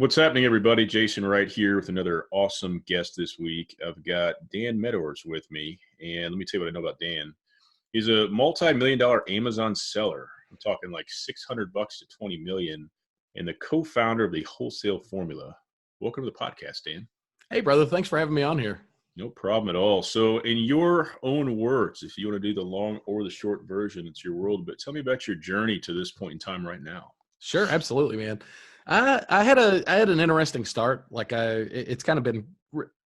What's happening, everybody? Jason right here with another awesome guest this week. I've got Dan Meadors with me, and let me tell you what I know about Dan. He's a multi-million dollar Amazon seller. I'm talking like 600 bucks to 20 million, and the co-founder of the Wholesale formula. Welcome to the podcast, Dan. Hey, brother. Thanks for having me on here. No problem at all. So in your own words, if you want to do the long or the short version, it's your world, but tell me about your journey to this point in time right now. Sure, absolutely, man. I had an interesting start. It's kind of been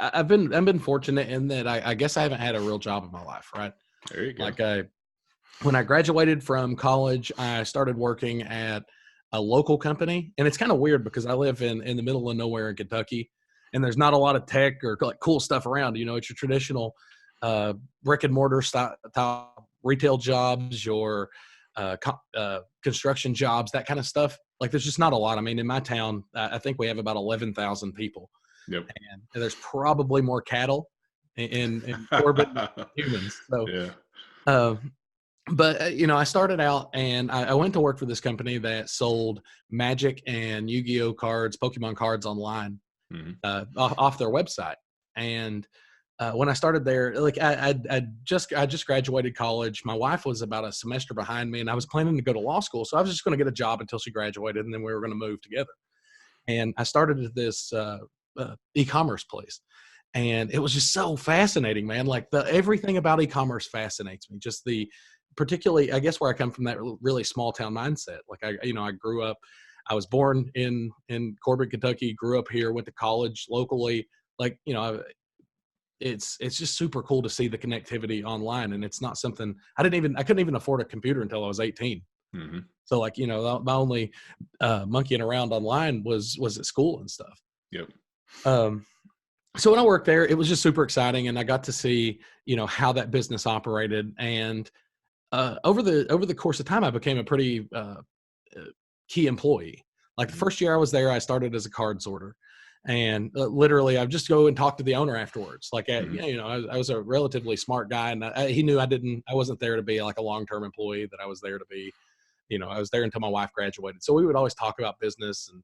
I've been fortunate in that I guess I haven't had a real job in my life, right? There you go. When I graduated from college, I started working at a local company, and it's kind of weird because I live in the middle of nowhere in Kentucky, and there's not a lot of tech or like cool stuff around. You know, it's your traditional brick and mortar style retail jobs, your construction jobs, that kind of stuff. Like there's just not a lot. I mean, in my town, I think we have about 11,000 people. Yep. And there's probably more cattle in Corbin than humans. So, Yeah. But I started out and I went to work for this company that sold Magic and Yu-Gi-Oh cards, Pokemon cards online off their website. And when I started there, like I just graduated college. My wife was about a semester behind me, and I was planning to go to law school. So I was just going to get a job until she graduated, and then we were going to move together. And I started at this e-commerce place, and it was just so fascinating, man. Like everything about e-commerce fascinates me. Just particularly, I guess, where I come from, that really small town mindset. Like I grew up. I was born in Corbin, Kentucky. Grew up here. Went to college locally. Like it's just super cool to see the connectivity online, and it's not something I couldn't even afford a computer until I was 18. Mm-hmm. So my only monkeying around online was at school and stuff. Yep. So when I worked there, it was just super exciting, and I got to see how that business operated. And over the course of time, I became a pretty key employee. Like the first year I was there, I started as a card sorter. And literally, I'd just go and talk to the owner afterwards. Like, I was a relatively smart guy, and he knew I wasn't there to be like a long-term employee. That I was there to be, I was there until my wife graduated. So we would always talk about business and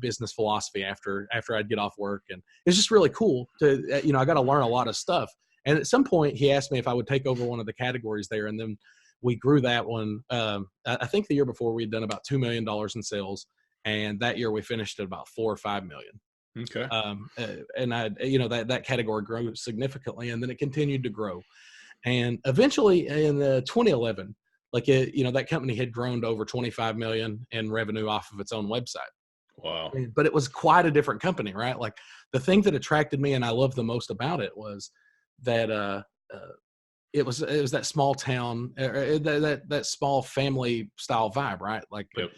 business philosophy after I'd get off work, and it's just really cool to, I got to learn a lot of stuff. And at some point, he asked me if I would take over one of the categories there, and then we grew that one. I think the year before we had done about $2 million in sales. And that year we finished at about 4 or 5 million. Okay. And that category grew significantly, and then it continued to grow. And eventually in 2011, that company had grown to over 25 million in revenue off of its own website. Wow. But it was quite a different company, right? Like the thing that attracted me and I loved the most about it was that, it was that small town, that small family style vibe, right? Like, yep.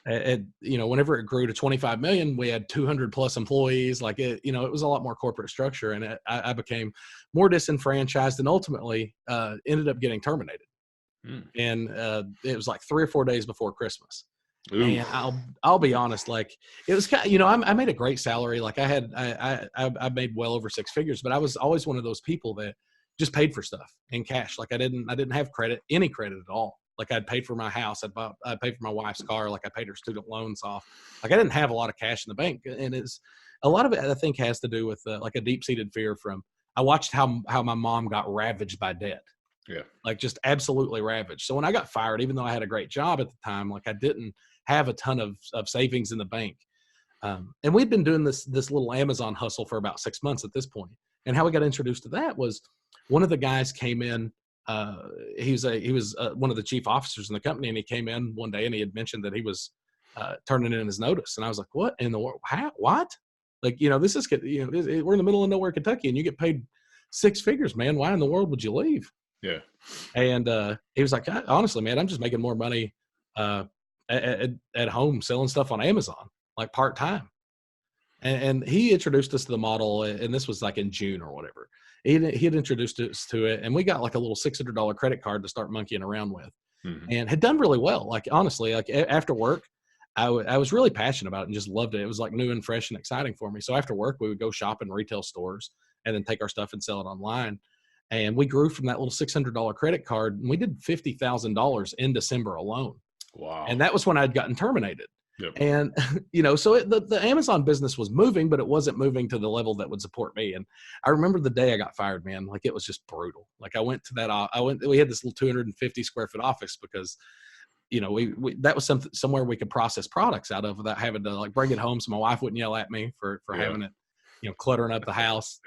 Whenever it grew to 25 million, we had 200 plus employees. Like it was a lot more corporate structure, and I became more disenfranchised, and ultimately ended up getting terminated. And it was like 3 or 4 days before Christmas. Ooh. And I'll be honest, like it was kind of, I made a great salary. Like I made well over 6 figures, but I was always one of those people that just paid for stuff in cash. Like I didn't have any credit at all. Like I'd paid for my house. I'd paid for my wife's car. Like I paid her student loans off. Like I didn't have a lot of cash in the bank. And a lot of it, I think, has to do with like a deep seated fear I watched how my mom got ravaged by debt. Yeah. Like just absolutely ravaged. So when I got fired, even though I had a great job at the time, like I didn't have a ton of savings in the bank. And we'd been doing this little Amazon hustle for about 6 months at this point. And how we got introduced to that was one of the guys came in. He was one of the chief officers in the company, and he came in one day and he had mentioned that he was turning in his notice. And I was like, what in the world? What? Like, this is, we're in the middle of nowhere, Kentucky, and you get paid 6 figures, man. Why in the world would you leave? Yeah. And he was like, honestly, man, I'm just making more money at home selling stuff on Amazon, like part-time. And he introduced us to the model, and this was like in June or whatever. He had introduced us to it, and we got like a little $600 credit card to start monkeying around with, and had done really well. Like honestly, like after work, I was really passionate about it and just loved it. It was like new and fresh and exciting for me. So after work, we would go shop in retail stores and then take our stuff and sell it online. And we grew from that little $600 credit card, and we did $50,000 in December alone. Wow. And that was when I'd gotten terminated. Yep. And, so the Amazon business was moving, but it wasn't moving to the level that would support me. And I remember the day I got fired, man, like it was just brutal. Like I went to we had this little 250 square foot office because, that was somewhere we could process products out of without having to like bring it home. So my wife wouldn't yell at me for having it, cluttering up the house.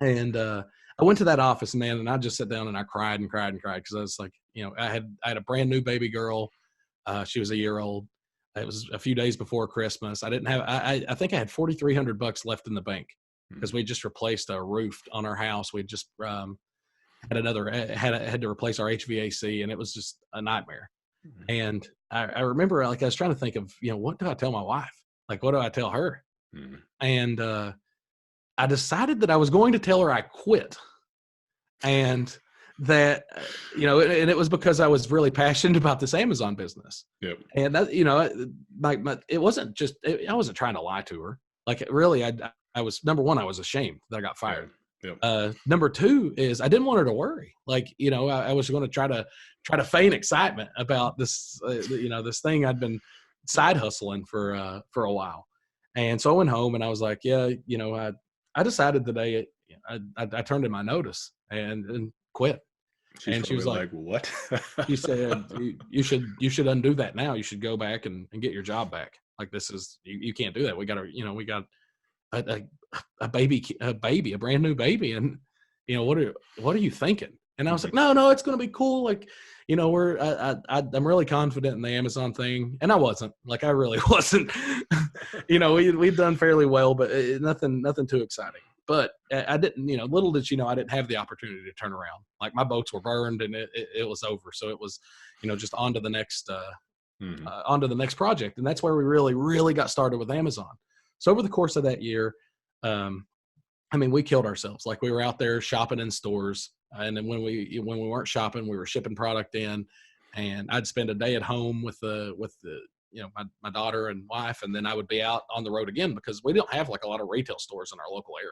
And, I went to that office, man, and I just sat down and I cried and cried and cried. Cause I was like, I had a brand new baby girl. She was a year old. It was a few days before Christmas. I didn't have, I think I had $4,300 left in the bank because we just replaced a roof on our house. We just, had to replace our HVAC, and it was just a nightmare. And I remember, like, I was trying to think of, what do I tell my wife? Like, what do I tell her? And I decided that I was going to tell her I quit. And that, and it was because I was really passionate about this Amazon business. Yep. And that, it wasn't just, I wasn't trying to lie to her. Like, really, I was, number one, I was ashamed that I got fired. Yep. Number two is I didn't want her to worry. Like, I was going to try to feign excitement about this, this thing I'd been side hustling for a while. And so I went home and I was like, I decided today I turned in my notice and quit. And she was like, what? She said, you should undo that now. You should go back and get your job back. Like, this is, you can't do that. We got a baby, a brand new baby. And, what are you thinking? And I was like, no, it's going to be cool. Like, I'm really confident in the Amazon thing. And I wasn't. Like, I really wasn't. We'd done fairly well, but nothing too exciting. But I didn't, little did I didn't have the opportunity to turn around. Like, my boats were burned and it was over. So it was, just on to the next project. And that's where we really, really got started with Amazon. So over the course of that year, we killed ourselves. Like, we were out there shopping in stores. And then when we weren't shopping, we were shipping product in, and I'd spend a day at home with my daughter and wife. And then I would be out on the road again because we don't have like a lot of retail stores in our local area.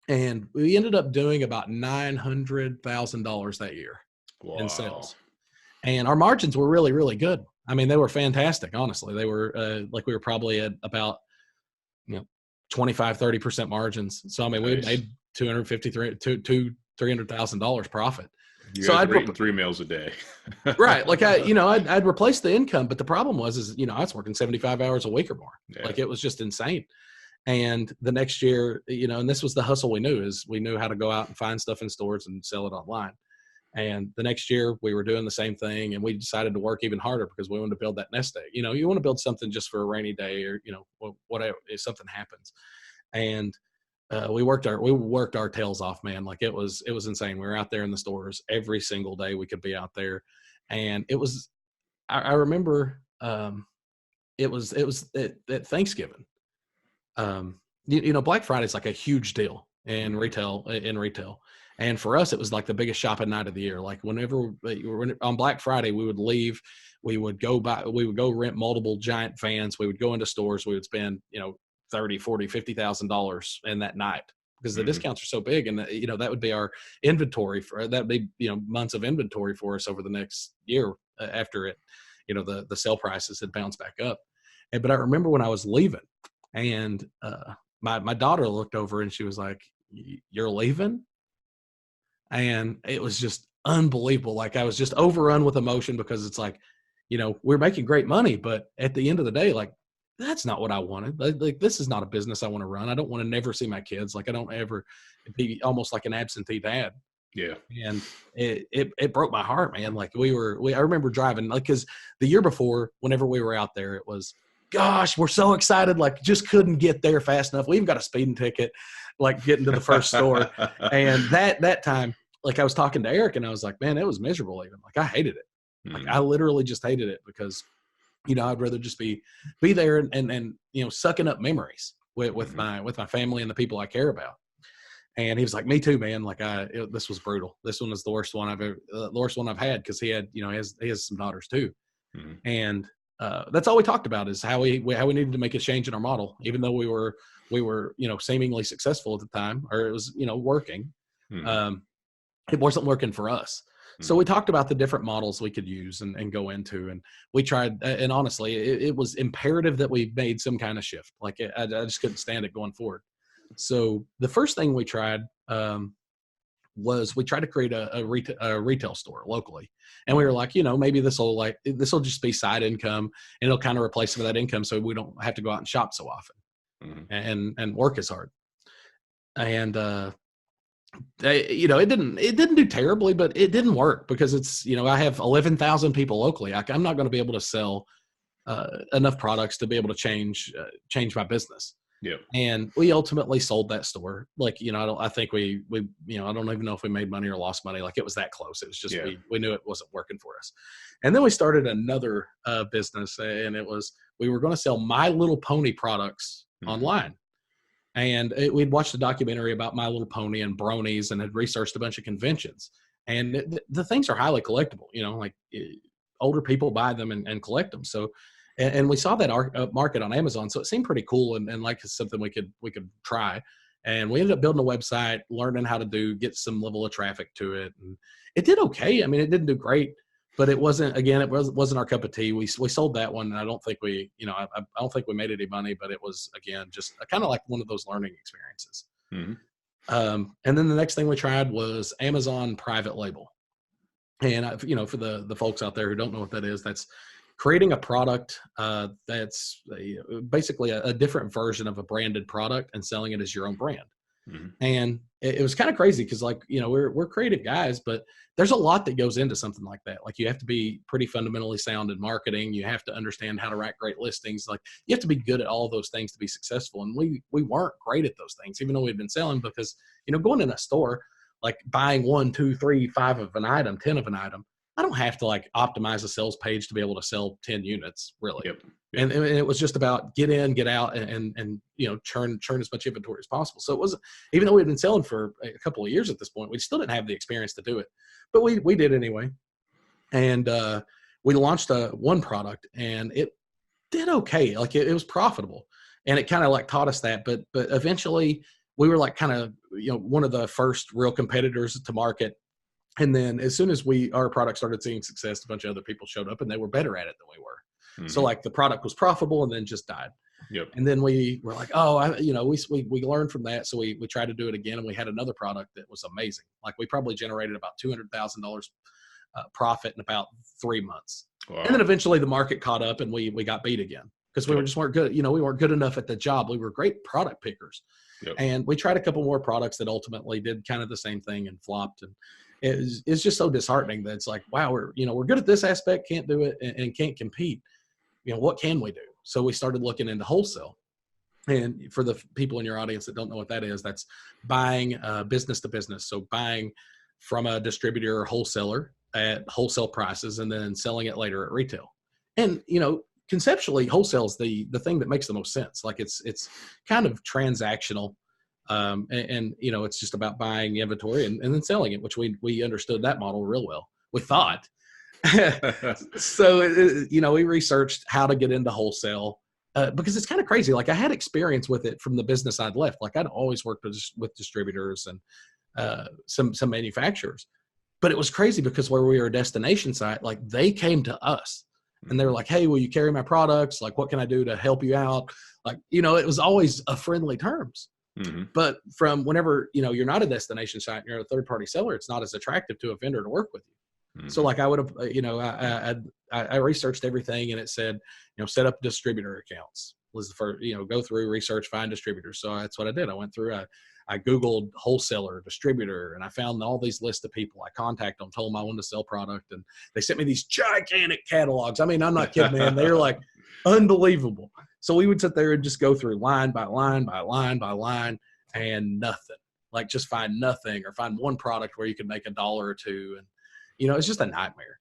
And we ended up doing about $900,000 that year in sales. And our margins were really, really good. They were fantastic. Honestly, they were we were probably at about, 25-30% margins. So, we made $300,000 profit. I'd eating 3 meals a day. Right. Like I'd replace the income, but the problem was I was working 75 hours a week or more. Yeah. Like, it was just insane. And the next year, and this was the hustle we knew, is we knew how to go out and find stuff in stores and sell it online. And the next year we were doing the same thing, and we decided to work even harder because we wanted to build that nest egg. You want to build something just for a rainy day, or, whatever, if something happens. And we worked our tails off, man. Like, it was insane. We were out there in the stores every single day we could be out there. And it was, I remember, it was at Thanksgiving. Black Friday is like a huge deal in retail. And for us, it was like the biggest shopping night of the year. Like, whenever on Black Friday, we would leave, we would go rent multiple giant vans. We would go into stores. We would spend, $30,000, $40,000, $50,000 in that night because the discounts are so big. And that would be our inventory that'd be, months of inventory for us over the next year after it, the sale prices had bounced back up. But I remember when I was leaving, and my daughter looked over and she was like, "You're leaving?" And it was just unbelievable. Like, I was just overrun with emotion because it's like, we're making great money, but at the end of the day, like, that's not what I wanted. Like, this is not a business I want to run. I don't want to never see my kids. Like, I don't ever be almost like an absentee dad. Yeah. And it broke my heart, man. Like, I remember driving, like, cause the year before, whenever we were out there, it was, gosh, we're so excited. Like, just couldn't get there fast enough. We even got a speeding ticket, like, getting to the first store. And that time, like, I was talking to Eric and I was like, man, it was miserable even. Like, I hated it. Like, I literally just hated it because, I'd rather just be there and sucking up memories with my family and the people I care about. And he was like, me too, man. Like, this was brutal. This one was the worst one I've had. Cause he had, he has some daughters too. And, that's all we talked about is how we needed to make a change in our model, even though we were, seemingly successful at the time, or it was, working. It wasn't working for us. So we talked about the different models we could use and go into, and we tried, and honestly, it was imperative that we made some kind of shift. Like I just couldn't stand it going forward. So the first thing we tried was we tried to create a retail store locally. And we were like, maybe this will just be side income, and it'll kind of replace some of that income so we don't have to go out and shop so often and work as hard. And, it didn't do terribly, but it didn't work because it's, I have 11,000 people locally. I'm not going to be able to sell enough products to be able to change my business. Yeah. And we ultimately sold that store. Like, I think we I don't even know if we made money or lost money. Like, it was that close. It was just, we knew it wasn't working for us. And then we started another business, and we were going to sell My Little Pony products online. And we'd watched a documentary about My Little Pony and bronies, and had researched a bunch of conventions. And the things are highly collectible, older people buy them and collect them. So, and we saw that market on Amazon. So it seemed pretty cool and like something we could try. And we ended up building a website, learning how to get some level of traffic to it. And it did okay. I mean, it didn't do great, but it wasn't our cup of tea. We sold that one. And I don't think I don't think we made any money, but it was, again, just kind of like one of those learning experiences. And then the next thing we tried was Amazon private label. And for the folks out there who don't know what that is, that's creating a product that's basically a different version of a branded product and selling it as your own brand. And it was kind of crazy because, like, we're creative guys, but there's a lot that goes into something like that. Like, you have to be pretty fundamentally sound in marketing. You have to understand how to write great listings. Like, you have to be good at all of those things to be successful. And we weren't great at those things, even though we'd been selling, because, going in a store, like buying 1, 2, 3, 5 of an item, 10 of an item, I don't have to like optimize a sales page to be able to sell 10 units, really. Yep. And it was just about get in, get out, and churn as much inventory as possible. So it wasn't, even though we had been selling for a couple of years at this point, we still didn't have the experience to do it, but we did anyway. And we launched one product, and it did okay. Like, it was profitable, and it kind of like taught us that. But eventually, we were like kind of one of the first real competitors to market. And then as soon as our product started seeing success, a bunch of other people showed up, and they were better at it than we were. So like, the product was profitable and then just died. Yep. And then we were like, we learned from that. So we tried to do it again, and we had another product that was amazing. Like, we probably generated about $200,000 profit in about 3 months. Wow. And then eventually the market caught up, and we got beat again because we weren't good. We weren't good enough at the job. We were great product pickers. Yep. And we tried a couple more products that ultimately did kind of the same thing and flopped. And it's just so disheartening that it's like, wow, we're good at this aspect, can't do it, and can't compete. What can we do? So we started looking into wholesale. And for the people in your audience that don't know what that is, that's buying business to business. So buying from a distributor or wholesaler at wholesale prices, and then selling it later at retail. And, conceptually, wholesale is the thing that makes the most sense. Like, it's kind of transactional. And it's just about buying inventory and then selling it, which we understood that model real well. We thought. So, we researched how to get into wholesale because it's kind of crazy. Like, I had experience with it from the business I'd left. Like, I'd always worked with distributors and some manufacturers, but it was crazy because where we were a destination site, like, they came to us and they were like, hey, will you carry my products? Like, what can I do to help you out? Like, it was always a friendly terms. But from whenever, you're not a destination site and you're a third-party seller, it's not as attractive to a vendor to work with you. So like, I would have, I researched everything, and it said, set up distributor accounts was the first, go through, research, find distributors. So that's what I did. I went through, I Googled wholesaler, distributor, and I found all these lists of people. I contacted them, told them I wanted to sell product, and they sent me these gigantic catalogs. I mean, I'm not kidding, man. They were like unbelievable. So we would sit there and just go through line by line by line by line, and nothing. Like, just find nothing, or find one product where you could make $1 or $2. And, it's just a nightmare.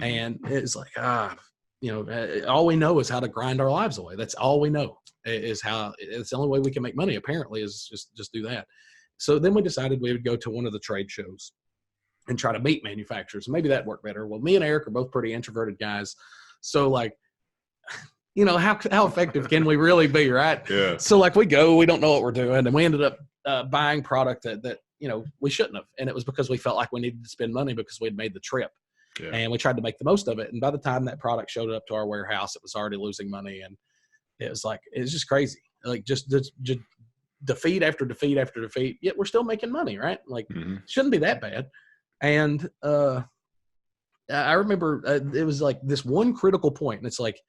And it's like, all we know is how to grind our lives away. That's all we know, is how it's the only way we can make money, apparently, is just do that. So then we decided we would go to one of the trade shows and try to meet manufacturers. Maybe that worked better. Well, me and Eric are both pretty introverted guys. So like, how effective can we really be, right? Yeah. So like, we don't know what we're doing. And we ended up buying product that we shouldn't have. And it was because we felt like we needed to spend money because we'd made the trip. Yeah. And we tried to make the most of it. And by the time that product showed up to our warehouse, it was already losing money. And it was just crazy. Like just defeat after defeat after defeat, yet we're still making money, right? Like, shouldn't be that bad. And I remember it was like this one critical point, and it's like,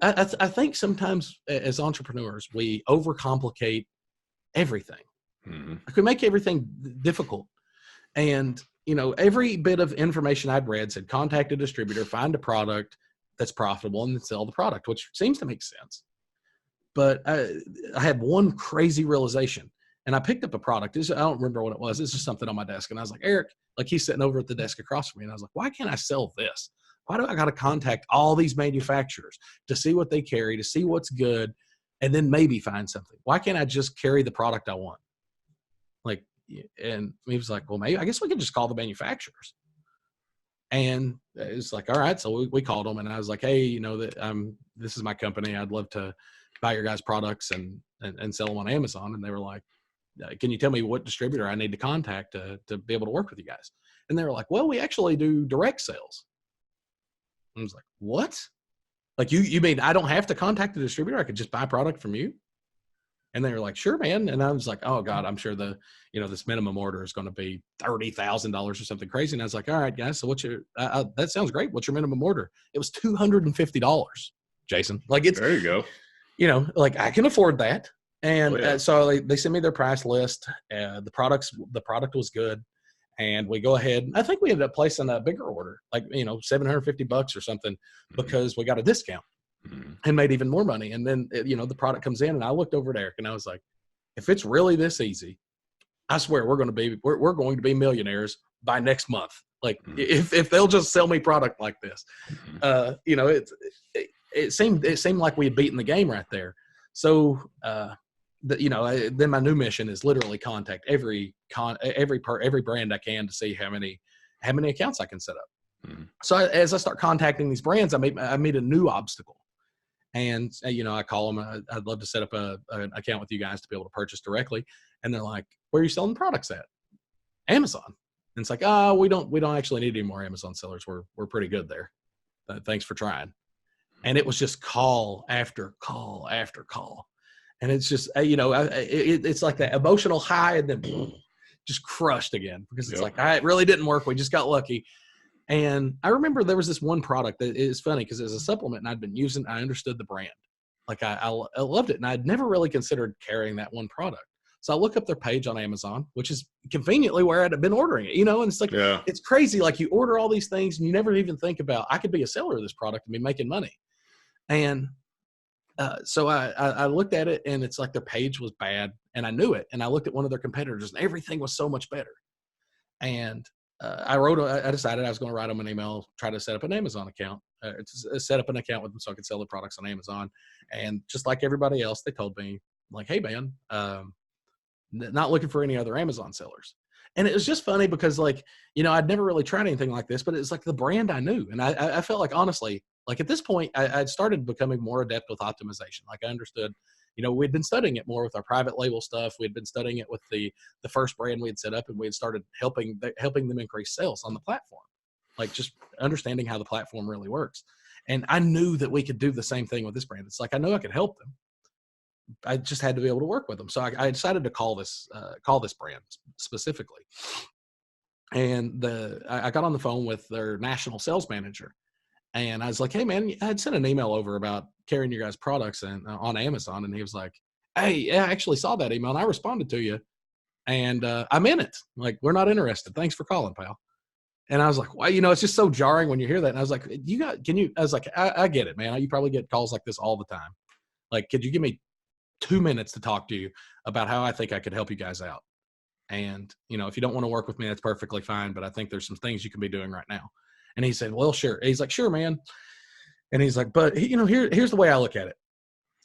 I think sometimes as entrepreneurs, we overcomplicate everything. We make everything difficult. And, every bit of information I'd read said, contact a distributor, find a product that's profitable, and then sell the product, which seems to make sense. But I had one crazy realization, and I picked up a product. I don't remember what it was. It's just something on my desk. And I was like, Eric, like he's sitting over at the desk across from me. And I was like, why can't I sell this? Why do I got to contact all these manufacturers to see what they carry, to see what's good, and then maybe find something? Why can't I just carry the product I want? Like, and he was like, well, maybe, I guess we could just call the manufacturers. And it's like, all right. So we called them, and I was like, hey, this is my company. I'd love to buy your guys' products and sell them on Amazon. And they were like, can you tell me what distributor I need to contact to be able to work with you guys? And they were like, well, we actually do direct sales. I was like, what? Like, you mean I don't have to contact the distributor? I could just buy product from you? And they were like, sure, man. And I was like, oh God, I'm sure this minimum order is going to be $30,000 or something crazy. And I was like, all right, guys. So what's your, that sounds great. What's your minimum order? It was $250, Jason. Like, it's, there you go. Like I can afford that. And so they sent me their price list. The product was good. And we go ahead. I think we ended up placing a bigger order, like, $750 or something, because we got a discount and made even more money. And then, the product comes in, and I looked over at Eric and I was like, if it's really this easy, I swear we're going to be millionaires by next month. Like, if they'll just sell me product like this, it seemed like we had beaten the game right there. So, then my new mission is literally contact every brand I can to see how many accounts I can set up. So as I start contacting these brands, I meet a new obstacle, and I call them. I'd love to set up an account with you guys to be able to purchase directly. And they're like, where are you selling products at? Amazon. And it's like, we don't actually need any more Amazon sellers. We're pretty good there. Thanks for trying. And it was just call after call after call. And it's just, it's like that emotional high, and then just crushed again, because it's like, it really didn't work. We just got lucky. And I remember there was this one product that is funny because it was a supplement, and I'd been using, I understood the brand. Like I loved it. And I'd never really considered carrying that one product. So I look up their page on Amazon, which is conveniently where I'd been ordering it, and it's like, it's crazy. Like, you order all these things and you never even think about, I could be a seller of this product and be making money. And so I looked at it, and it's like their page was bad, and I knew it. And I looked at one of their competitors, and everything was so much better. And I decided I was going to write them an email, try to set up an Amazon account, set up an account with them so I could sell the products on Amazon. And just like everybody else, they told me, like, hey man, not looking for any other Amazon sellers. And it was just funny because, like, I'd never really tried anything like this, but it's like the brand I knew. And I felt like, honestly, like at this point, I'd started becoming more adept with optimization. Like, I understood, we'd been studying it more with our private label stuff. We'd been studying it with the first brand we had set up, and we had started helping them increase sales on the platform. Like, just understanding how the platform really works. And I knew that we could do the same thing with this brand. It's like, I know I could help them. I just had to be able to work with them. So I decided to call this brand specifically. And I got on the phone with their national sales manager, and I was like, hey man, I'd sent an email over about carrying your guys' products on Amazon. And he was like, hey, yeah, I actually saw that email and I responded to you, and I'm in it. Like, we're not interested. Thanks for calling, pal. And I was like, well, it's just so jarring when you hear that. And I was like, I was like, I get it, man. You probably get calls like this all the time. Like, could you give me 2 minutes to talk to you about how I think I could help you guys out? And, if you don't want to work with me, that's perfectly fine. But I think there's some things you can be doing right now. And he said, well, sure. He's like, sure, man. And he's like, but here's the way I look at it.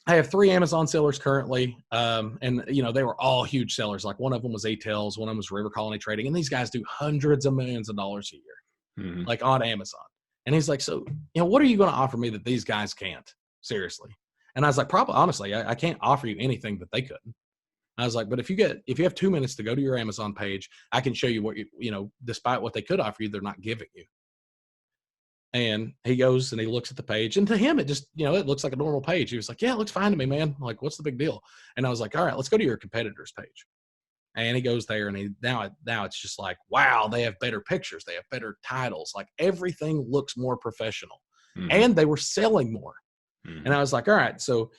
I have 3 Amazon sellers currently. And they were all huge sellers. Like, one of them was A-Tails, one of them was River Colony Trading. And these guys do hundreds of millions of dollars a year, like on Amazon. And he's like, so, what are you going to offer me that these guys can't? Seriously. And I was like, probably, honestly, I can't offer you anything that they couldn't. I was like, but if you have 2 minutes to go to your Amazon page, I can show you what despite what they could offer you, they're not giving you. And he goes and he looks at the page, and to him, it just, it looks like a normal page. He was like, yeah, it looks fine to me, man. I'm like, what's the big deal? And I was like, all right, let's go to your competitor's page. And he goes there, and now it's just like, wow, they have better pictures. They have better titles. Like, everything looks more professional. Mm-hmm. And they were selling more. Mm-hmm. And I was like, all right, so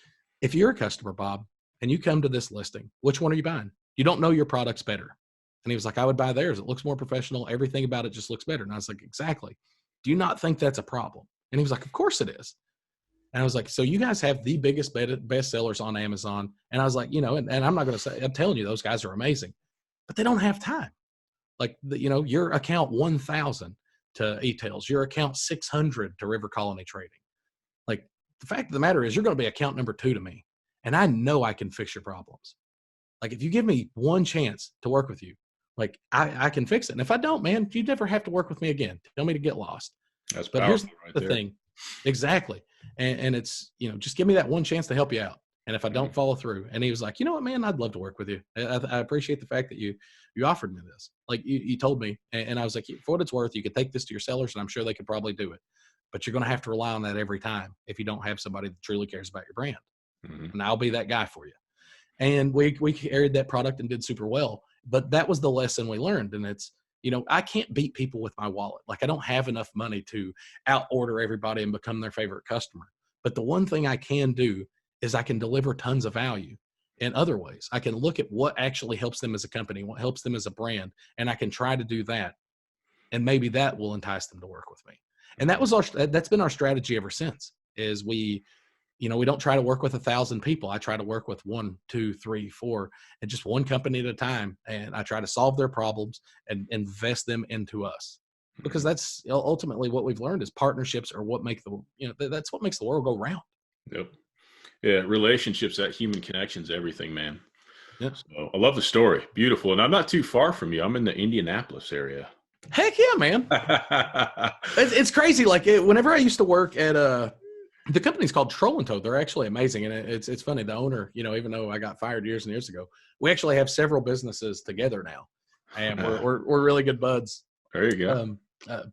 if you're a customer, Bob, and you come to this listing, which one are you buying? You don't know your product's better. And he was like, I would buy theirs. It looks more professional. Everything about it just looks better. And I was like, exactly. Do you not think that's a problem? And he was like, of course it is. And I was like, so you guys have the biggest best sellers on Amazon. And I was like, and I'm not going to say, I'm telling you, those guys are amazing, but they don't have time. Like, your account 1,000 to e-tails, your account 600 to River Colony Trading. Like, the fact of the matter is, you're going to be account number 2 to me. And I know I can fix your problems. Like, if you give me one chance to work with you, like, I can fix it. And if I don't, man, you never have to work with me again. Tell me to get lost. That's but here's the thing. Exactly. And it's, just give me that one chance to help you out. And if I don't follow through. And he was like, you know what, man, I'd love to work with you. I appreciate the fact that you offered me this. Like, you told me. And I was like, for what it's worth, you could take this to your sellers, and I'm sure they could probably do it. But you're going to have to rely on that every time if you don't have somebody that truly cares about your brand. Mm-hmm. And I'll be that guy for you. And we carried that product and did super well. But that was the lesson we learned. And it's, I can't beat people with my wallet. Like, I don't have enough money to out order everybody and become their favorite customer. But the one thing I can do is I can deliver tons of value in other ways. I can look at what actually helps them as a company, what helps them as a brand, and I can try to do that. And maybe that will entice them to work with me. And that's been our strategy ever since. Is we don't try to work with 1,000 people. I try to work with 1, 2, 3, 4, and just one company at a time. And I try to solve their problems and invest them into us, because that's ultimately what we've learned is partnerships are what make that's what makes the world go round. Yep. Yeah. Relationships, that human connection's everything, man. Yeah. So I love the story. Beautiful. And I'm not too far from you. I'm in the Indianapolis area. Heck yeah, man. It's crazy. Like, whenever I used to work at the company's called Troll and Toad. They're actually amazing. And it's funny. The owner, even though I got fired years and years ago, we actually have several businesses together now, and we're really good buds. There you go.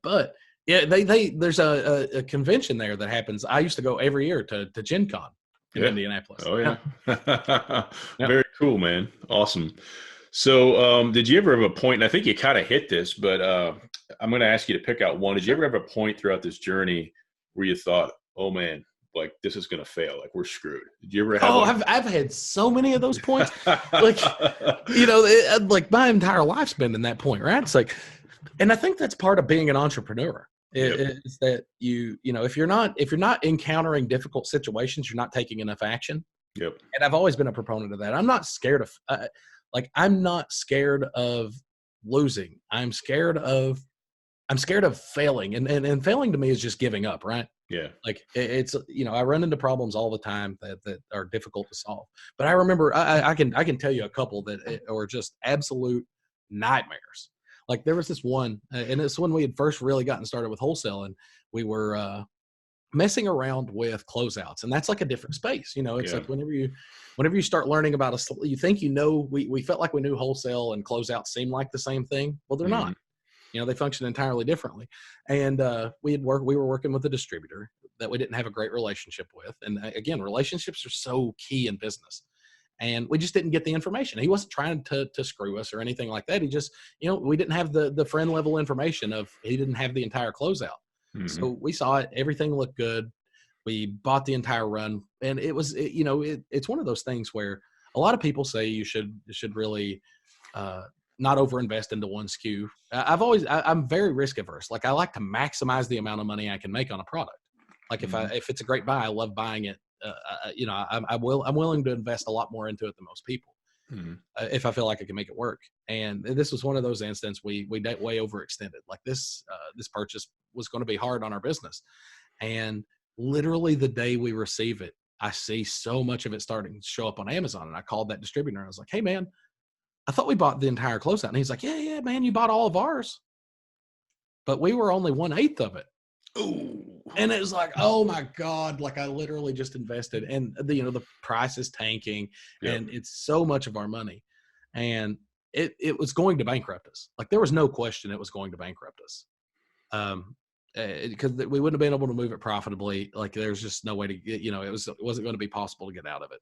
But yeah, there's a convention there that happens. I used to go every year to Gen Con in Indianapolis. Oh yeah. Very cool, man. Awesome. So did you ever have a point, and I think you kind of hit this, but I'm going to ask you to pick out one. Did you ever have a point throughout this journey where you thought, oh man, like, this is going to fail, like, we're screwed? Did you ever have I've had so many of those points. Like, like, my entire life's been in that point, right? It's like, and I think that's part of being an entrepreneur is that if you're not encountering difficult situations, you're not taking enough action. Yep. And I've always been a proponent of that. I'm not scared of I'm not scared of losing. I'm scared of failing, and failing to me is just giving up, right? Yeah. Like, it's, I run into problems all the time that are difficult to solve. But I remember I can tell you a couple that are just absolute nightmares. Like, there was this one, and it's when we had first really gotten started with Wholesale, and we were messing around with closeouts, and that's like a different space. It's like whenever you start learning about you think, we felt like we knew Wholesale and Closeout seemed like the same thing. Well, they're not. They function entirely differently. And we were working with a distributor that we didn't have a great relationship with. And again, relationships are so key in business. And we just didn't get the information. He wasn't trying to screw us or anything like that. He just, we didn't have the friend level information he didn't have the entire closeout. Mm-hmm. So we saw it. Everything looked good. We bought the entire run. And it was, it's one of those things where a lot of people say you should really not overinvest into one SKU. I'm very risk averse. Like, I like to maximize the amount of money I can make on a product. Like, if it's a great buy, I love buying it. I'm willing to invest a lot more into it than most people if I feel like I can make it work. And this was one of those instances we way overextended. Like, this purchase was going to be hard on our business. And literally the day we receive it, I see so much of it starting to show up on Amazon. And I called that distributor and I was like, hey man, I thought we bought the entire closeout. And he's like, yeah, man, you bought all of ours. But we were only 1/8 of it. Ooh. And it was like, oh my God, like I literally just invested, and the price is tanking, and it's so much of our money, and it was going to bankrupt us. Like there was no question it was going to bankrupt us. Because we wouldn't have been able to move it profitably. Like there's just no way to get, it wasn't going to be possible to get out of it.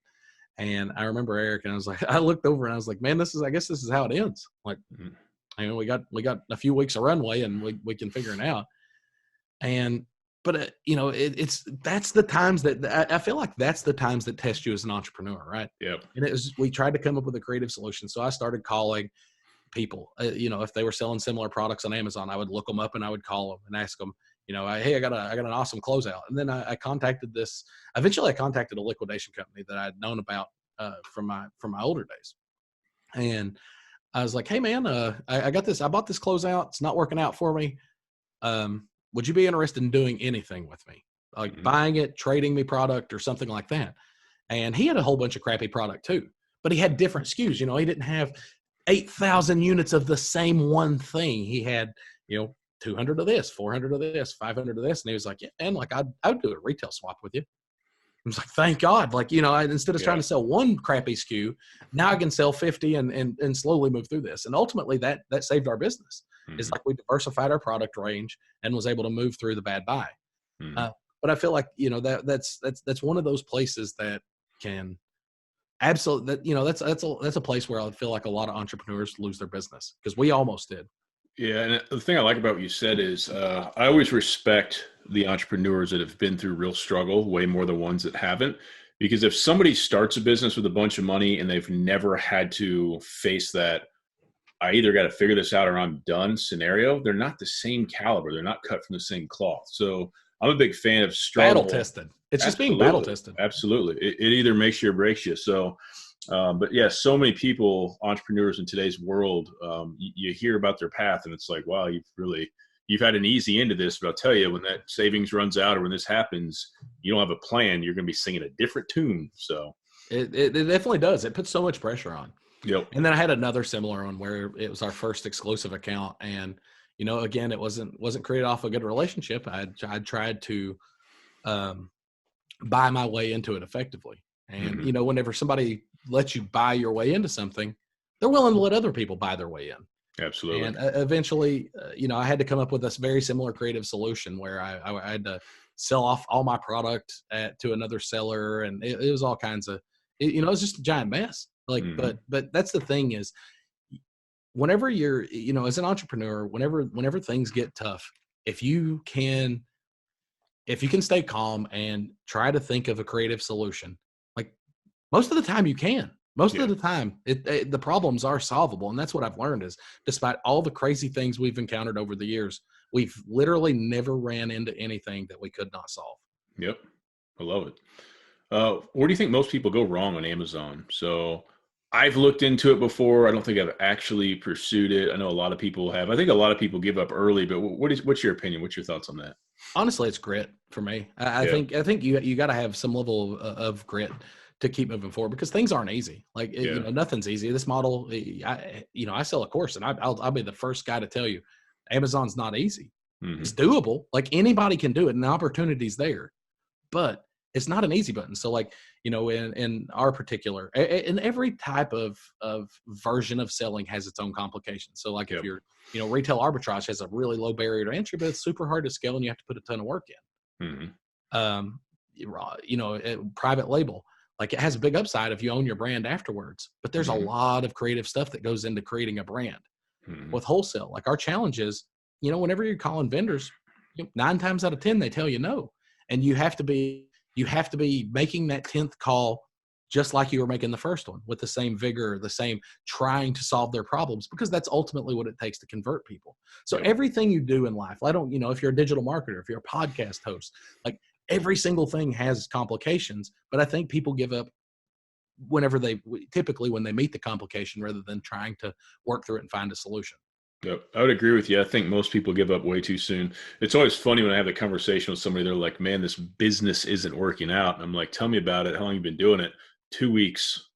And I remember Eric, and I was like, I looked over and I was like, man, I guess this is how it ends. Like, we got a few weeks of runway, and we can figure it out. But that's the times that I feel like that's the times that test you as an entrepreneur, right? Yep. And we tried to come up with a creative solution. So I started calling people, if they were selling similar products on Amazon, I would look them up and I would call them and ask them, hey, I got an awesome closeout. And then I contacted eventually I contacted a liquidation company that I'd known about from my older days. And I was like, hey man, I bought this closeout. It's not working out for me. Would you be interested in doing anything with me? Like buying it, trading me product or something like that? And he had a whole bunch of crappy product too, but he had different SKUs. He didn't have 8,000 units of the same one thing. He had, 200 of this, 400 of this, 500 of this. And he was like, yeah, and like, I'd do a retail swap with you. I was like, thank God. Like, instead of trying to sell one crappy SKU, now I can sell 50 and slowly move through this. And ultimately that saved our business. It's like we diversified our product range and was able to move through the bad buy. But I feel like, that's one of those places that can absolutely, that's a place where I feel like a lot of entrepreneurs lose their business, because we almost did. Yeah. And the thing I like about what you said is I always respect the entrepreneurs that have been through real struggle way more than ones that haven't. Because if somebody starts a business with a bunch of money and they've never had to face that, I either got to figure this out or I'm done scenario, they're not the same caliber. They're not cut from the same cloth. So I'm a big fan of struggle. Battle tested. It's just being battle tested. Absolutely. It either makes you or breaks you. So, but yeah, so many people, entrepreneurs in today's world, you hear about their path and it's like, wow, you've had an easy end to this, but I'll tell you, when that savings runs out or when this happens, you don't have a plan, you're going to be singing a different tune. So it definitely does. It puts so much pressure on. Yep. And then I had another similar one where it was our first exclusive account. And, again, it wasn't created off a good relationship. I tried to buy my way into it effectively. And, whenever somebody lets you buy your way into something, they're willing to let other people buy their way in. Absolutely. And eventually, I had to come up with this very similar creative solution where I had to sell off all my product to another seller. And it was all kinds of, it was just a giant mess. Like, but that's the thing is, whenever you're, as an entrepreneur, whenever things get tough, if you can stay calm and try to think of a creative solution, like most of the time you can. Most of the time, the problems are solvable. And that's what I've learned is, despite all the crazy things we've encountered over the years, we've literally never ran into anything that we could not solve. Yep. I love it. Where do you think most people go wrong on Amazon? So I've looked into it before. I don't think I've actually pursued it. I know a lot of people have. I think a lot of people give up early, but what's your opinion? What's your thoughts on that? Honestly, it's grit for me. I think you got to have some level of grit to keep moving forward, because things aren't easy. Like, nothing's easy. This model, I sell a course, and I'll be the first guy to tell you, Amazon's not easy. It's doable. Like, anybody can do it, and the opportunity's there, but it's not an easy button. So like, in our particular, in every type of version of selling has its own complications. So like if you're, retail arbitrage has a really low barrier to entry, but it's super hard to scale and you have to put a ton of work in. Private label, like it has a big upside if you own your brand afterwards, but there's a lot of creative stuff that goes into creating a brand. With wholesale, like our challenge is, whenever you're calling vendors, 9 times out of 10, they tell you no. And you have to be making that 10th call just like you were making the first one, with the same vigor, the same trying to solve their problems, because that's ultimately what it takes to convert people. So everything you do in life, if you're a digital marketer, if you're a podcast host, like every single thing has complications, but I think people give up typically when they meet the complication, rather than trying to work through it and find a solution. Yep. I would agree with you. I think most people give up way too soon. It's always funny when I have a conversation with somebody, they're like, man, this business isn't working out. And I'm like, tell me about it. How long have you been doing it? 2 weeks.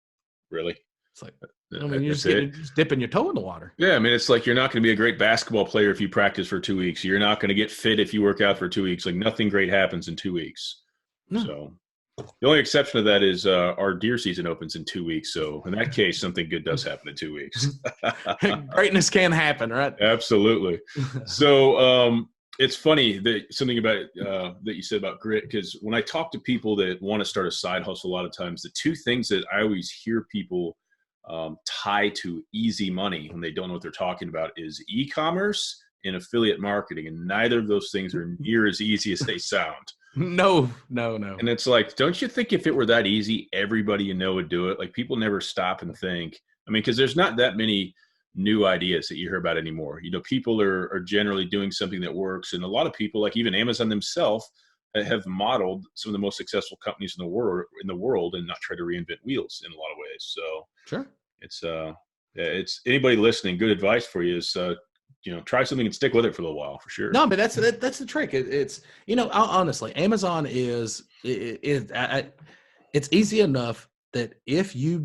Really? It's like, I mean, That's it. just dipping your toe in the water. Yeah, I mean, it's like you're not going to be a great basketball player if you practice for 2 weeks. You're not going to get fit if you work out for 2 weeks. Like nothing great happens in 2 weeks. No. So the only exception to that is our deer season opens in 2 weeks. So in that case, something good does happen in 2 weeks. Greatness can happen, right? Absolutely. So it's funny that something about that you said about grit, because when I talk to people that want to start a side hustle, a lot of times the two things that I always hear people tie to easy money when they don't know what they're talking about is e-commerce and affiliate marketing, and neither of those things are near as easy as they sound. No. And it's like, don't you think if it were that easy, everybody you know would do it? Like people never stop and think. I mean, because there's not that many new ideas that you hear about anymore. You know, people are generally doing something that works, and a lot of people, like even Amazon themselves, have modeled some of the most successful companies in the world, and not try to reinvent wheels in a lot of ways. So Sure. it's anybody listening, good advice for you is try something and stick with it for a little while for sure. No, but that's the trick. It's honestly, Amazon it's easy enough that if you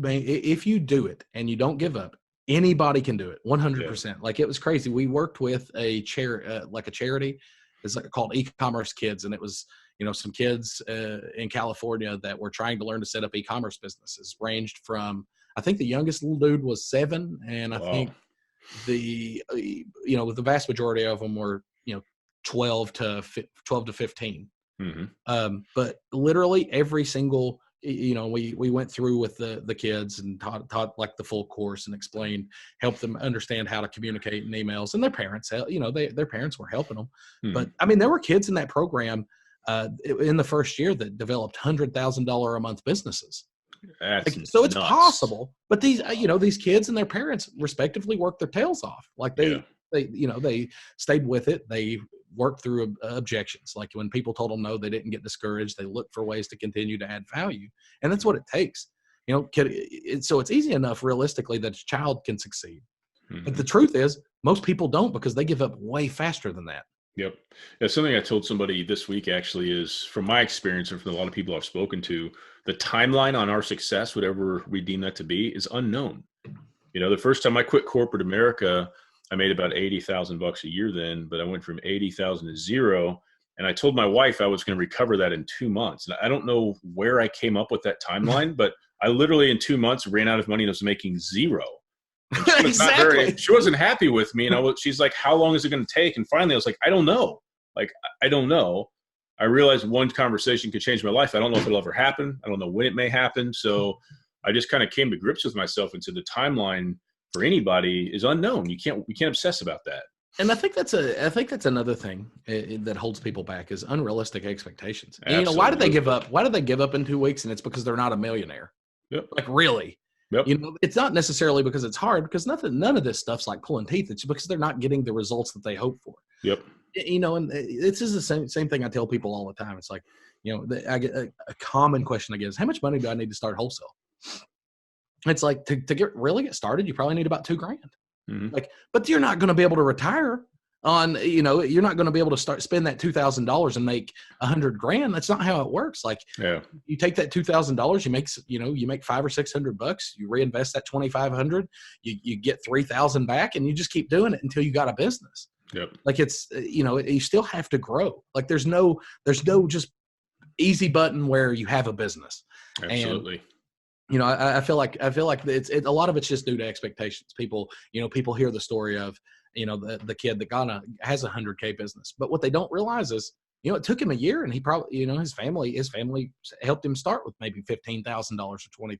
do it and you don't give up, anybody can do it 100%. Yeah. Like it was crazy. We worked with a charity. It's called E-commerce Kids, and it was some kids in California that were trying to learn to set up e-commerce businesses. Ranged from, I think the youngest little dude was 7, and I think the vast majority of them were 12 to 15. Mm-hmm. But literally every single we went through with the kids and taught like the full course and helped them understand how to communicate in emails, and their parents their parents were helping them. Mm-hmm. But I mean, there were kids in that program in the first year that developed $100,000 a month businesses. So it's possible, but these kids and their parents respectively worked their tails off. Like they stayed with it. They worked through objections. Like when people told them no, they didn't get discouraged. They looked for ways to continue to add value. And that's what it takes. So it's easy enough realistically that a child can succeed. Mm-hmm. But the truth is most people don't, because they give up way faster than that. Yep. Yeah, something I told somebody this week actually is, from my experience and from a lot of people I've spoken to, the timeline on our success, whatever we deem that to be, is unknown. The first time I quit corporate America, I made about $80,000 a year then, but I went from 80,000 to 0. And I told my wife I was going to recover that in 2 months. And I don't know where I came up with that timeline, but I literally in 2 months ran out of money and was making 0. And she was exactly. she wasn't happy with me. And she's like, how long is it going to take? And finally I was like, I don't know. I don't know. I realized one conversation could change my life. I don't know if it'll ever happen. I don't know when it may happen. So I just kind of came to grips with myself and said the timeline for anybody is unknown. We can't obsess about that. And I think that's another thing that holds people back is unrealistic expectations. And, why did they give up? Why did they give up in 2 weeks? And it's because they're not a millionaire. Yep. Like really. Yep. It's not necessarily because it's hard, because none of this stuff's like pulling teeth. It's because they're not getting the results that they hope for. Yep. And this is the same thing I tell people all the time. It's like, I get a common question I get is, how much money do I need to start Wholesale? It's like to get started, you probably need about $2,000. Mm-hmm. But you're not going to be able to retire on, you're not going to be able to spend that $2,000 and make $100,000. That's not how it works. Like, you take that $2,000, you make $500 or $600, you reinvest that $2,500, you get $3,000 back, and you just keep doing it until you got a business. Yep. Like it's, you still have to grow. Like there's no just easy button where you have a business. Absolutely. And, I feel like it's a lot of it's just due to expectations. People hear the story of, the kid that has a $100K business, but what they don't realize is, it took him a year, and he probably, his family helped him start with maybe $15,000 or $20,000.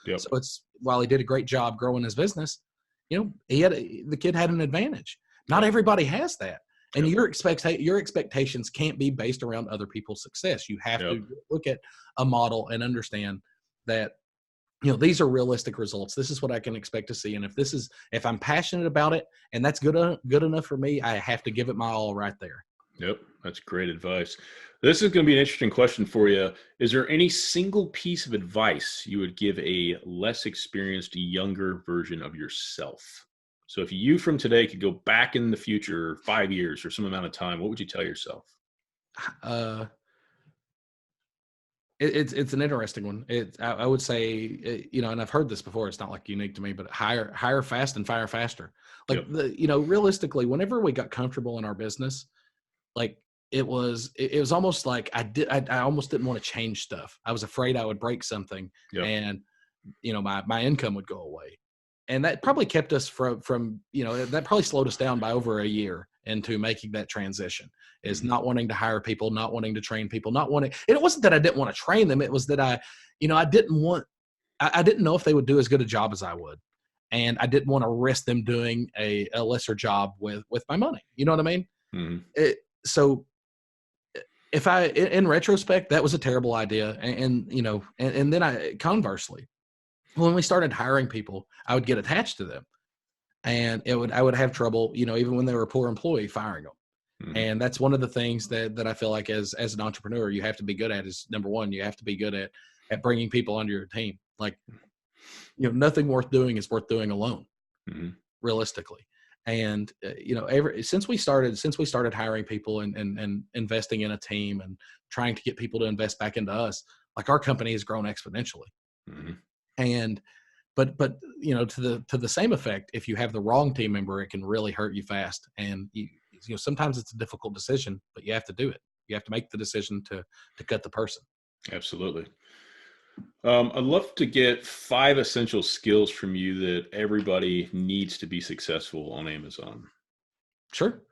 Yep. So while he did a great job growing his business, the kid had an advantage. Not everybody has that. And your expectations can't be based around other people's success. You have to look at a model and understand that, these are realistic results. This is what I can expect to see. And if I'm passionate about it and that's good enough for me, I have to give it my all right there. Yep. That's great advice. This is going to be an interesting question for you. Is there any single piece of advice you would give a less experienced, younger version of yourself? So if you from today could go back in the future 5 years or some amount of time, what would you tell yourself? It's an interesting one. I would say, and I've heard this before. It's not like unique to me, but hire fast and fire faster. Like realistically, whenever we got comfortable in our business, like it was almost like I almost didn't want to change stuff. I was afraid I would break something, and my income would go away, and that probably kept us from that probably slowed us down by over a year into making that transition, is not wanting to hire people, not wanting to train people, not wanting. And it wasn't that I didn't want to train them. It was that I didn't know if they would do as good a job as I would. And I didn't want to risk them doing a lesser job with my money. You know what I mean? Mm-hmm. So if in retrospect, that was a terrible idea. And then conversely, when we started hiring people, I would get attached to them, and I would have trouble, even when they were a poor employee, firing them. Mm-hmm. And that's one of the things that I feel like as an entrepreneur, you have to be good at is, number one, you have to be good at bringing people onto your team. Like, nothing worth doing is worth doing alone, realistically. And, since we started hiring people and investing in a team and trying to get people to invest back into us, like, our company has grown exponentially. Mm-hmm. And, but to the same effect, if you have the wrong team member, it can really hurt you fast. And sometimes it's a difficult decision, but you have to do it. You have to make the decision to cut the person. Absolutely. I'd love to get 5 essential skills from you that everybody needs to be successful on Amazon. Sure.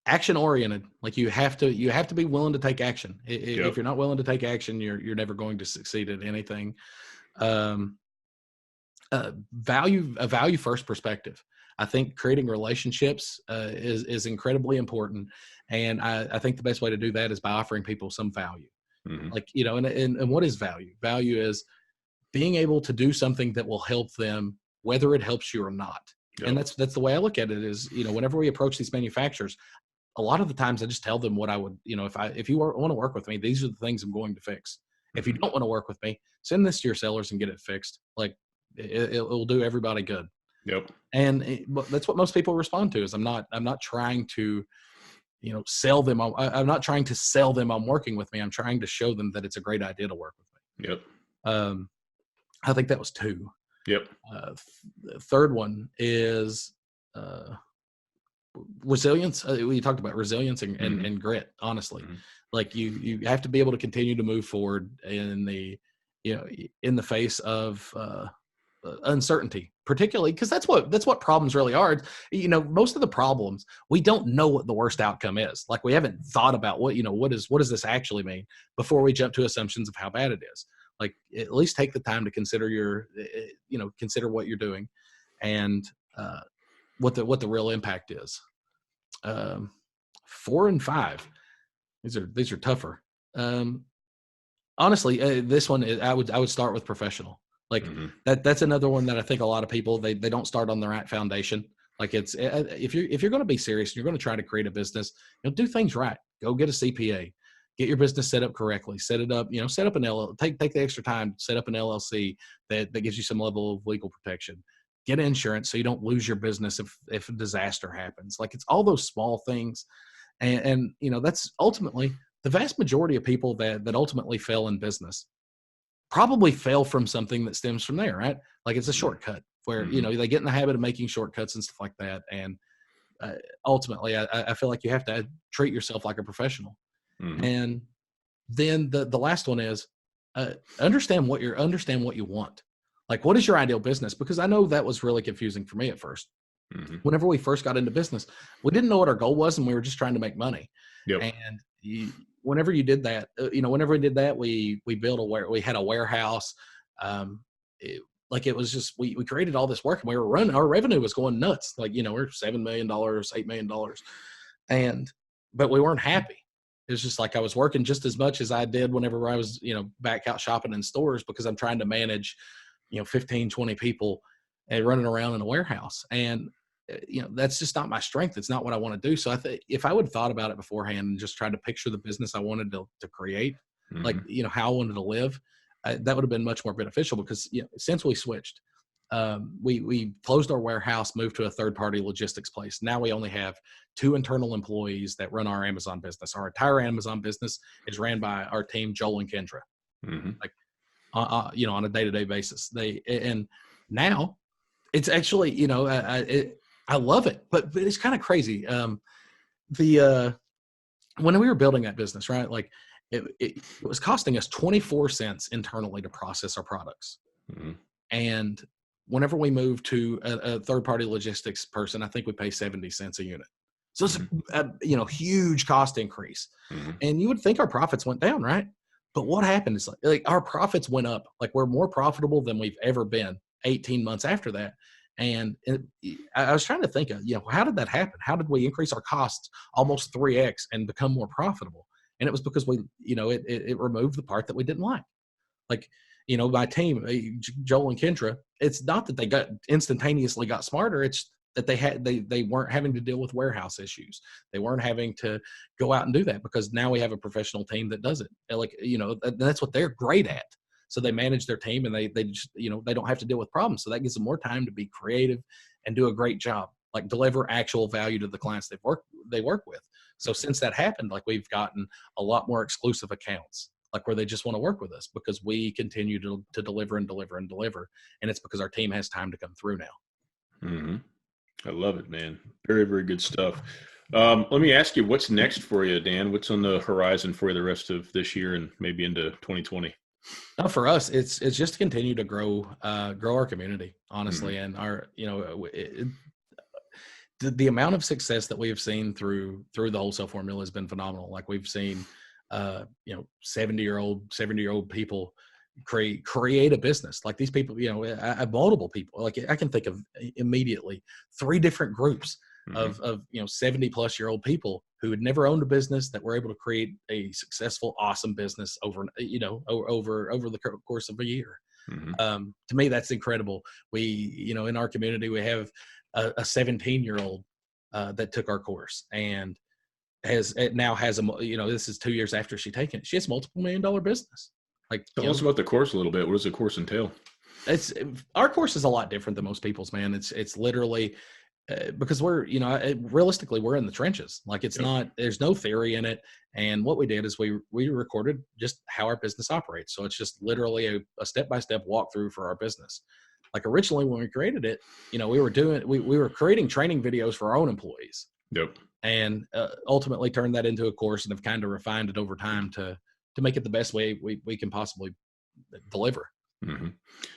Action oriented. Like, you have to be willing to take action. If you're not willing to take action, you're never going to succeed at anything. A value first perspective. I think creating relationships is incredibly important. And I think the best way to do that is by offering people some value. Mm-hmm. Like, and what is value? Value is being able to do something that will help them, whether it helps you or not. Yep. And that's the way I look at it is, whenever we approach these manufacturers, a lot of the times I just tell them what I would, if you want to work with me, these are the things I'm going to fix. Mm-hmm. If you don't want to work with me, send this to your sellers and get it fixed. Like, it will do everybody good. Yep. And that's what most people respond to is I'm not trying to, sell them. I'm not trying to sell them on working with me. I'm trying to show them that it's a great idea to work with me. Yep. I think that was 2. Yep. The third one is resilience. We talked about resilience and grit, honestly. Mm-hmm. Like, you have to be able to continue to move forward in the face of uncertainty, particularly because that's what problems really are. Most of the problems, we don't know what the worst outcome is. Like, we haven't thought about what does this actually mean before we jump to assumptions of how bad it is. Like, at least take the time to consider consider what you're doing and what the real impact is. 4 and 5, these are tougher. Honestly, this one is, I would start with professional. Like, that's another one that I think a lot of people, they don't start on the right foundation. Like, it's, if you're going to be serious and you're going to try to create a business, do things right. Go get a CPA, get your business set up correctly, set it up, set up an LLC, take the extra time, set up an LLC that gives you some level of legal protection, get insurance so you don't lose your business if a disaster happens. Like, it's all those small things. And that's ultimately the vast majority of people that ultimately fail in business probably fail from something that stems from there, right? Like, it's a shortcut where, they get in the habit of making shortcuts and stuff like that. And ultimately, I feel like you have to treat yourself like a professional. Mm-hmm. And then the last one is understand what you want. Like, what is your ideal business? Because I know that was really confusing for me at first. Mm-hmm. Whenever we first got into business, we didn't know what our goal was, and we were just trying to make money. Yep. And whenever you did that, whenever we did that, we built we had a warehouse. It was just, we created all this work, and we were running, our revenue was going nuts. Like, we're $7 million, $8 million. But we weren't happy. It was just like, I was working just as much as I did whenever I was, back out shopping in stores, because I'm trying to manage, 15, 20 people and running around in a warehouse. And, that's just not my strength. It's not what I want to do. So I think if I would have thought about it beforehand and just tried to picture the business I wanted to create, like, how I wanted to live, that would have been much more beneficial, because, since we switched, we closed our warehouse, moved to a third-party logistics place. Now we only have 2 internal employees that run our Amazon business. Our entire Amazon business is ran by our team, Joel and Kendra, like on a day-to-day basis. And now it's actually, I love it, but it's kind of crazy. When we were building that business, right, like it was costing us 24 cents internally to process our products. And whenever we moved to a third-party logistics person, I think we pay 70 cents a unit. So it's a huge cost increase. And you would think our profits went down, right? But what happened is like our profits went up. Like we're more profitable than we've ever been 18 months after that. And I was trying to think of, how did that happen? How did we increase our costs almost 3x and become more profitable? And it was because it removed the part that we didn't like. Like, my team, Joel and Kendra, it's not that they instantaneously got smarter. It's that they weren't having to deal with warehouse issues. They weren't having to go out and do that because now we have a professional team that does it. Like, that's what they're great at. So they manage their team and they just, they don't have to deal with problems. So that gives them more time to be creative and do a great job, like deliver actual value to the clients they work with. So since that happened, like we've gotten a lot more exclusive accounts, like where they just want to work with us because we continue to deliver and deliver and deliver. And it's because our team has time to come through now. I love it, man. Very, very good stuff. Let me ask you, what's next for you, Dan? What's on the horizon for you the rest of this year and maybe into 2020? For us, it's just to continue to grow our community, honestly. And our, the amount of success that we have seen through the wholesale formula has been phenomenal. Like we've seen, 70-year-old people create a business. Like these people, I have multiple people. Like I can think of immediately 3 different groups of 70-plus-year-old people who had never owned a business that were able to create a successful, awesome business over the course of a year. To me, that's incredible. We, in our community, we have a 17-year-old that took our course and has this is 2 years after she taken it. She has a multiple $1 million business. Like, tell us about the course a little bit. What does the course entail? Our course is a lot different than most people's, man. It's literally because we're, realistically, we're in the trenches. Like it's not, there's no theory in it. And what we did is we recorded just how our business operates. So it's just literally a step-by-step walkthrough for our business. Like originally when we created it, we were creating training videos for our own employees. And ultimately turned that into a course and have kind of refined it over time to make it the best way we can possibly deliver.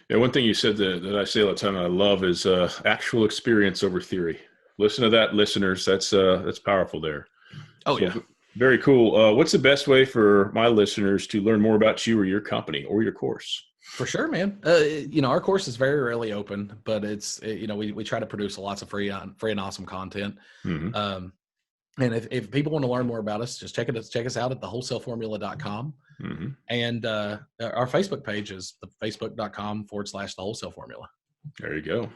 Yeah, one thing you said that I say all the time and I love is actual experience over theory. Listen to that, listeners. That's powerful there. Very cool. What's the best way for my listeners to learn more about you or your company or your course? For sure, man. Our course is very rarely open, but it's we try to produce lots of free and awesome content. And if people want to learn more about us, just check us out at thewholesaleformula.com. And our Facebook page is facebook.com/thewholesaleformula. There you go.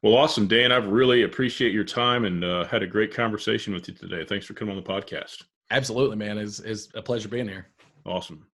Well, awesome, Dan. I really appreciate your time and had a great conversation with you today. Thanks for coming on the podcast. Absolutely, man. It's a pleasure being here. Awesome.